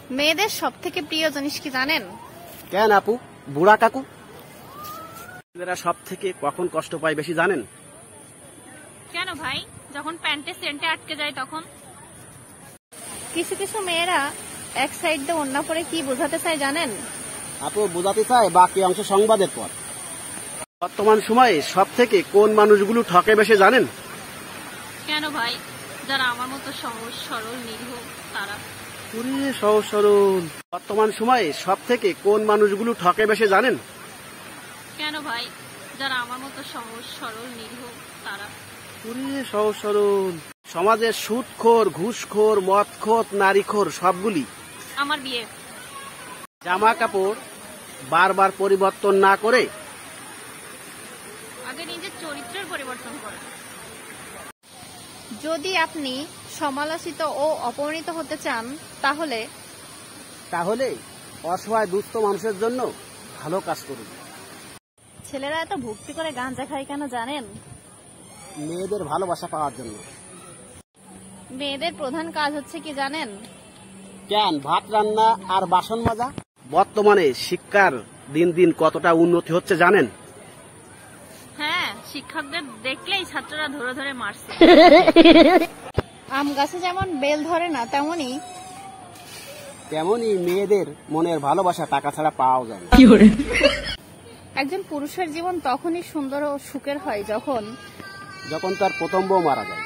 মেয়েদের সব থেকে প্রিয় জিনিস কি জানেন? কেন আপু, বুড়া কাকু? মেয়েরা সব থেকে কখন কষ্ট পায় বেশি জানেন? কেন ভাই? যখন প্যান্টে সেন্টে আটকে যায় তখন। কিছু কিছু মেয়েরা এক সাইড দিয়ে ওড়না পরে কি বোঝাতে চায় জানেন? আপু বোঝাতে চায় বাকি অংশ সংবাদের পর। বর্তমান সময়ে সব থেকে কোন মানুষগুলো ঠকে বেশি জানেন? কেন ভাই? যারা আমার মতো সহজ সরল নিরীহ তারা। সহজ সরল। বর্তমান সময়ে সব থেকে কোন মানুষগুলো ঠকে বেশি জানেন? কেন ভাই? যারা আমার মতো সহজ সরল নিরীহ তারা। সহজ সরল। সমাজের সুদখোর, ঘুষখোর, মদখোর, নারীখোর সবগুলি আমার বিয়ে। জামা কাপড় বারবার পরিবর্তন না করে আগে নিজের চরিত্রের পরিবর্তন করা। যদি আপনি সমালোচিত ও অপমানিত হতে চান তাহলে অসহায় দুস্থ মানুষের জন্য ভালো কাজ করুন। ছেলেরা এত ভক্তি করে গাঁজা খায় কেন জানেন? মেয়েদের ভালোবাসা পাওয়ার জন্য। মেয়েদের প্রধান কাজ হচ্ছে কি জানেন? কেন? ভাত রান্না আর বাসন মাজা। বর্তমানে শিক্ষার দিন দিন কতটা উন্নতি হচ্ছে জানেন? হ্যাঁ, শিক্ষকদের দেখলেই ছাত্ররা ধরে ধরে মারছে। আম গাছে যেমন বেল ধরে না তেমনি মেয়েদের মনের ভালোবাসা টাকা ছাড়া পাওয়া যায় না। একজন পুরুষের জীবন তখনই সুন্দর ও সুখের হয় যখন তার প্রথম বউ মারা যায়।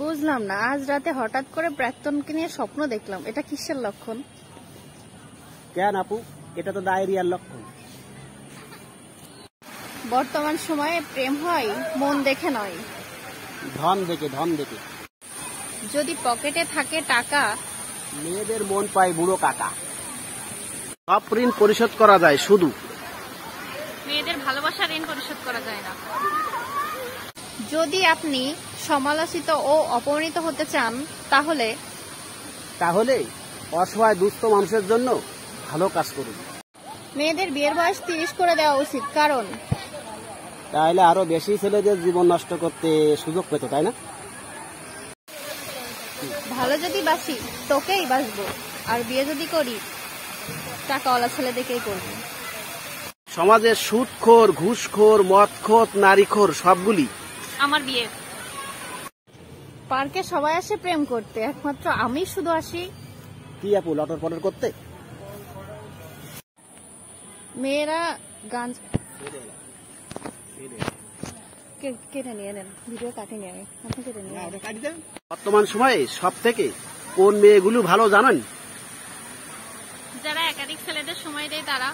বুঝলাম না, আজ রাতে হঠাৎ করে প্রাক্তনকে নিয়ে স্বপ্ন দেখলাম, এটা কিসের লক্ষণ? কেন আপু? এটা তো ডায়রিয়ার লক্ষণ। বর্তমান সময়ে প্রেম হয় মন দেখে নয়, ধন দেখে। যদি পকেটে থাকে টাকা, মেয়েদের মন পায় বুড়ো কাকা। সব ঋণ পরিশোধ করা যায়, শুধু মেয়েদের ভালোবাসার ঋণ পরিশোধ করা যায় না। যদি আপনি সমালোচিত ও অপমানিত হতে চান তাহলে অসহায় দুস্থ মানুষের জন্য ভালো কাজ করুন। মেয়েদের বিয়ের বয়স 30 করে দেওয়া উচিত, কারণ তাহলে আরো বেশি ছেলেদের জীবন নষ্ট করতে সুযোগ পেত, তাই না? ভালো যদি বাসি তোকেই বাসবো, আর বিয়ে যদি করি টাকাওয়ালা ছেলে দেখেই করবো। সমাজের সুদখোর, ঘুষখোর, মদখোর, নারীখোর সবগুলি আমার বিয়ে। পার্কে সবাই আসে প্রেম করতে, একমাত্র আমি শুধু আসি কি আপু, লটর পটর করতে? মেয়েরা গাঞ্জা কেটে নিয়ে নেন, ভিডিও কাটে নিয়ে আপনি কেটে নিয়ে। বর্তমান সময়ে সব থেকে কোন মেয়েগুলো ভালো জানেন? যারা একাধিক ছেলেদের সময় দেয় তারা।